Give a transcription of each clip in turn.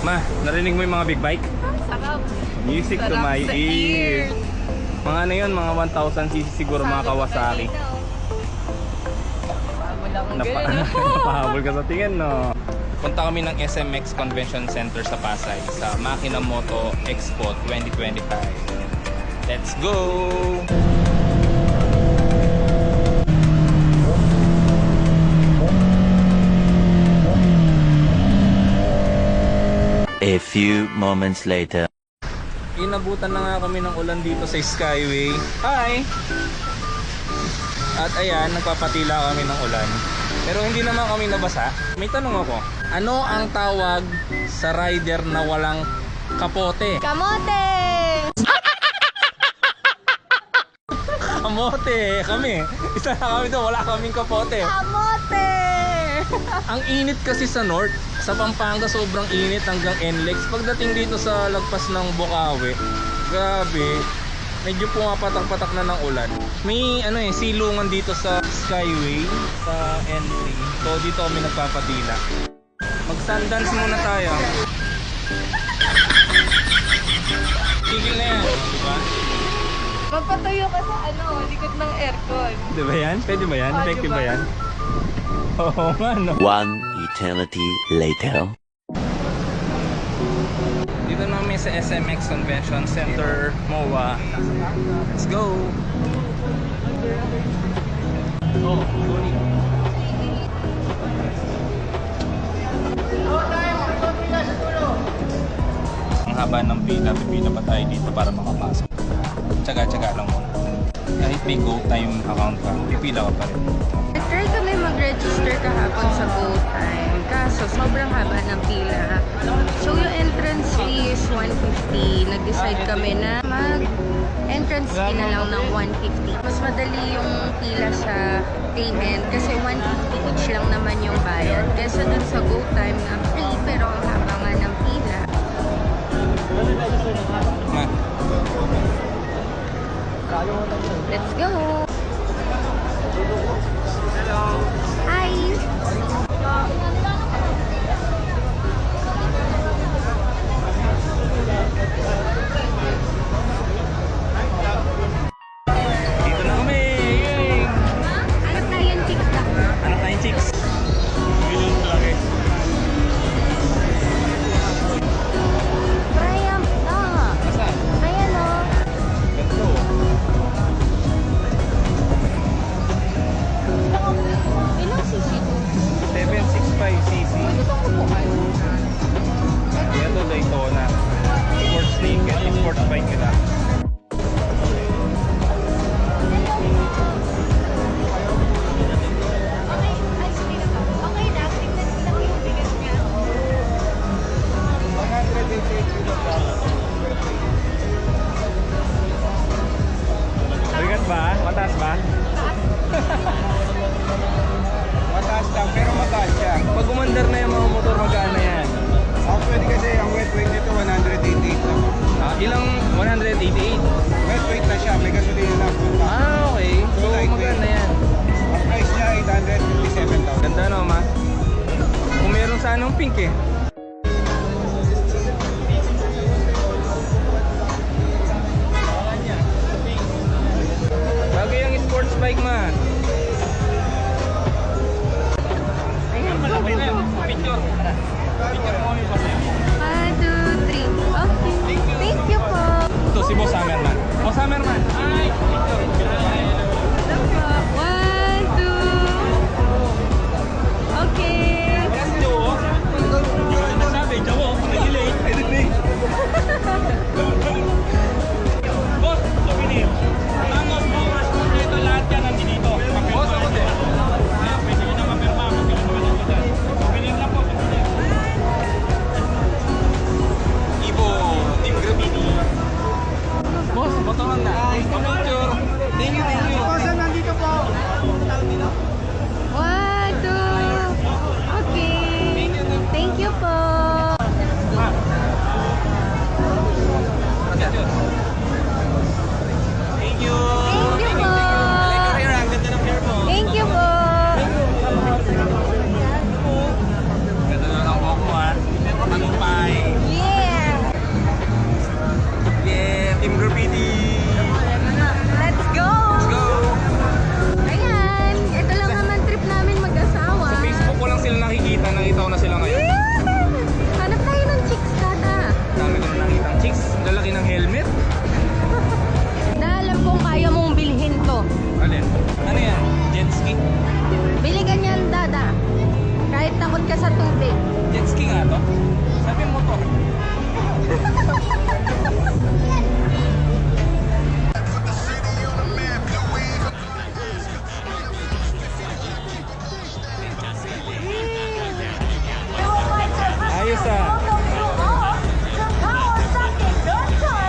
Ma, narinig mo yung mga big bike? Sarap. Music to my ears. Mga ano yun, mga 1000cc siguro, mga Kawasaki. Napahabol ka sa tingin, no? Punta kami ng SMX Convention Center sa Pasay sa Makina Moto Expo 2025. Let's go! A few moments later. Inabutan na nga kami ng ulan dito sa Skyway. Hi! At ayan, nagpapatila kami ng ulan. Pero hindi naman kami nabasa. May tanong ako. Ano ang tawag sa rider na walang kapote? Kamote! Kamote! Kami! Isa na kami doon, wala kaming kapote. Kamote! Ang init kasi sa North. Sa Pampanga sobrang init hanggang NLEX. Pagdating dito sa lagpas ng Bukawi, grabe, medyo pumapatak-patak na ng ulan. May silungan dito sa Skyway, sa entry. So dito kami nagpapatila. Mag-sundance muna tayo. Tigil na yan, diba? Magpatuyo ka sa likod ng aircon. Diba yan? Pwede ba yan? Effective ba yan? Oo nga, no? One eternity later. Dito namin sa SMX Convention Center, MOA. Let's go! Oh, Tony. Ang haba ng pila pa tayo dito para makapasok. Tsaga-tsaga lang muna. Kahit may go time account ka, pipila ka pa rin. Nag-try kami mag-register kahapon sa GoTime. Kaso sobrang haba ng pila. So yung entrance fee is 150. Nag-decide kami na mag-entrance fee na lang ng 150. Mas madali yung pila sa payment kasi 150 each lang naman yung bayad. Kesa dun sa GoTime na free pero ang haba nga ng pila. Ma. Let's go! Hi! Dito na kami! Yay! Hanap tayo yung TikTok. Hanap tayong chicks. Yun yung lagi. Brian, Nasaan? Ayan o. Ganito. Ilang cc to? 765cc. Pwede itong upuan. Ito Daytona. Sports naked. Sports bike nila. Okay na, tingnan ko lang yung bigas niya. Bigat ba? Mataas ba? Mataas lang, pero mataas siya. Pag umandar na yung mga motor, magkano yan? Pwede kasi ang wet weight nito 188 lang. Ilang 188? Wet weight na siya, may gasolina na. Okay. So, magkano yan? Ang price niya 857,000. Ganda no, ma? Kung meron sanang pink eh. Bagay ang sports bike, ma. Ayan, Malapit na yun. Picture. Picture mo yung pasaya. 1, 2, 3. Okay. Thank you po. Ito si Boss Hammerman. Boss Hammerman. Hi! Picture. Ito po. 1, 2. Okay. Let's do. Yeah! Yeah, Team Graffiti! Let's go! Let's go! Ayan! Ito lang naman trip namin mag-asawa. Sa Facebook ko lang sila nakikita. Nakita ko na sila ngayon. Yeah! Hanap tayo ng chicks kada. Dami ko na nakita ang chicks. Lalaki ng helmet. Na alam kong kaya mong bilhin to. Alin? Ano yan? Jet ski? Bili ka niyan, dada. Kahit takot ka sa tubig. Jet ski nga to? Sabi mo to. Ayos ah.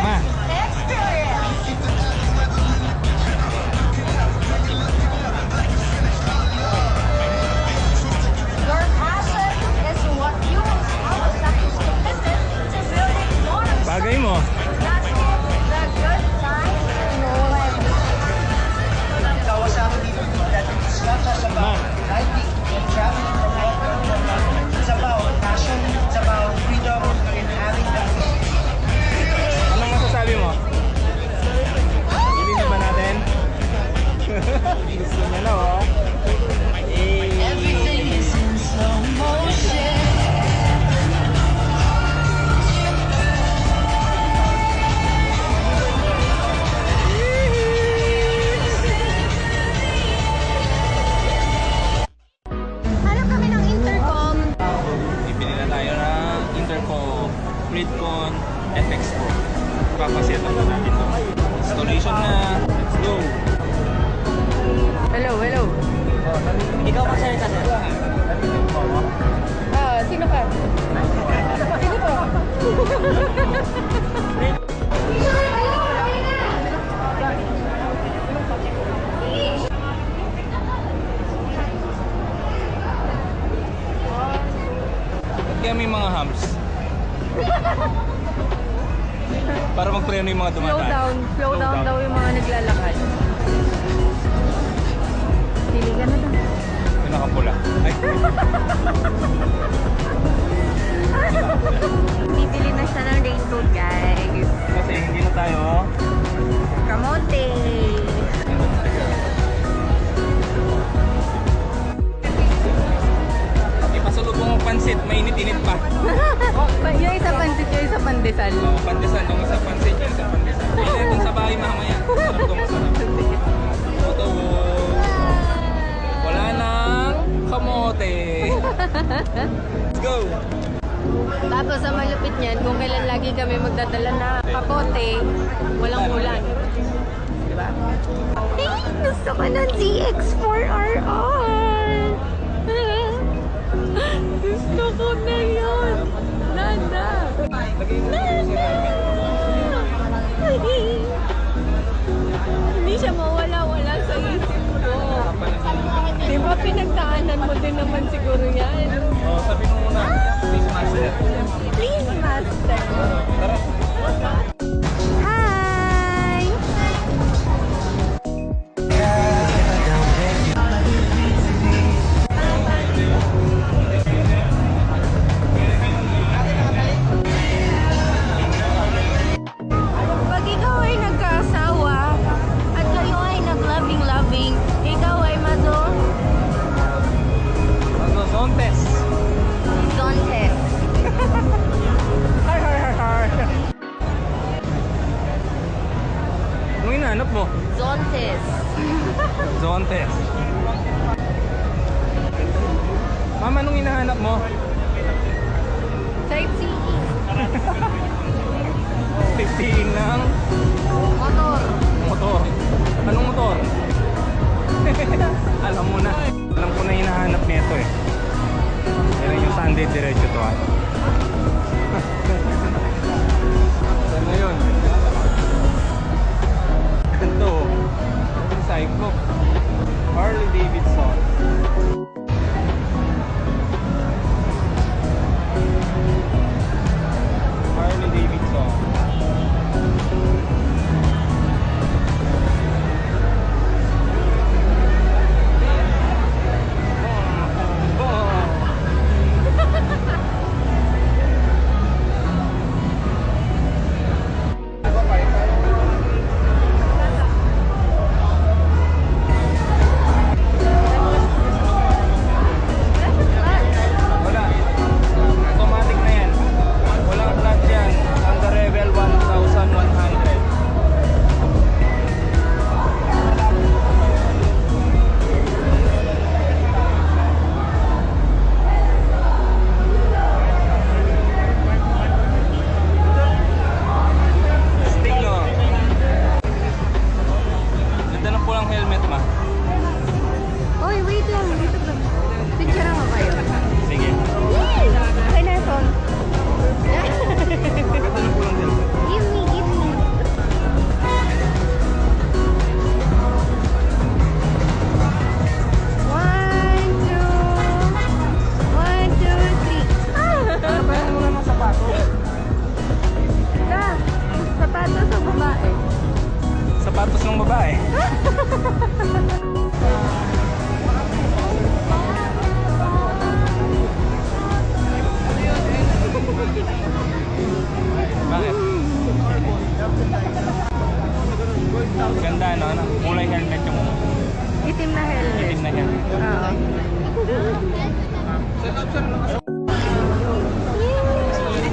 Ma. Bagay mo. Ma. It's about passion, it's about freedom in having that. Anong masasabi mo? Bili na ba natin? Gusto niya na oh. Everything is in slow motion. Hanap kami ng intercom. Bibili na tayo ng Intercom Gridcon FX Pro. Papaset up na natin ito. Installation na. Let's go! Hello, hello. Ikaw magsalita sir. Sino ka? Sino po? Kaya may mga humps. Para magpreno yung mga dumadaan. Slow down daw yung mga naglalakad. Pili ka na daw. Ito nakapula. Ay, Bibili na siya ng raincoat, guys. kasi hindi na tayo. Kamote! Ipasalubong ang pansit, mainit-init pa. Yung isa pansit, yung isa pandesal. Pandesal, yung isa pansit, yung isa pandesal. Hindi itong sa bahay mamaya. Sarap itong masarap. Ito, wala nang kamote. Let's go! Tapos sa malupit niyan, kung kailan lagi kami magdadala na kapote, walang ulan. Diba? Eh, gusto ko ng ZX4RR! Gusto ko na yun! Nanda! Nanda! Hindi siya mawala-wala sa isip ko. Di ba pinagdaanan mo din naman siguro yan? Oh, sabi mo muna, please master. Please, master. Tara. Hi! Pag ikaw ay nagkaasawa at kayo ay nag-loving-loving, ikaw ay Zontes. Zontes. Har har har har. Anong hinahanap mo? Zontes. Zontes. Mama, anong hinahanap mo? Sightseeing. Sightseeing ng Motor. motor. Anong motor? Alam mo na. Alam ko na hinahanap nito eh. Yan yung Sunday diretso to ah. Saan na yun? Ito. Yung Cyclo. Harley Davidson. Harley Davidson. Bakit? Ganda, no? Kulay helmet yung Itim na helmet. itim na helmet. Oo.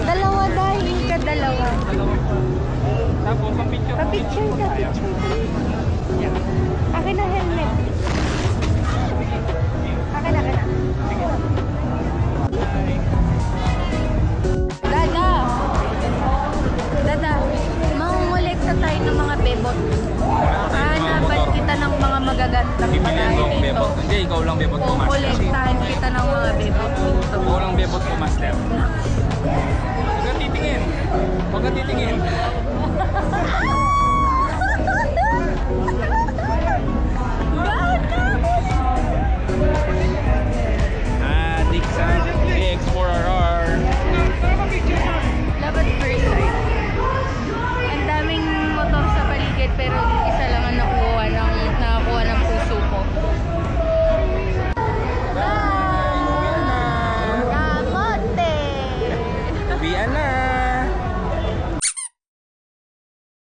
Dalawa dahil ka dalawa. Tapos, ang picture. Ka-picture ka, picture ka. Akin na helmet. Akin na. Dada, mangungulekta tayo ng mga bebot. Hanapan kita ng mga magagandang Bibili palahe ko ang dito. bebot. Hindi, ikaw lang bebot ko, master. Kukolektahan kita ng mga bebot dito. Ikaw lang bebot ko, master. Huwag ka titingin. Huwag ka titingin.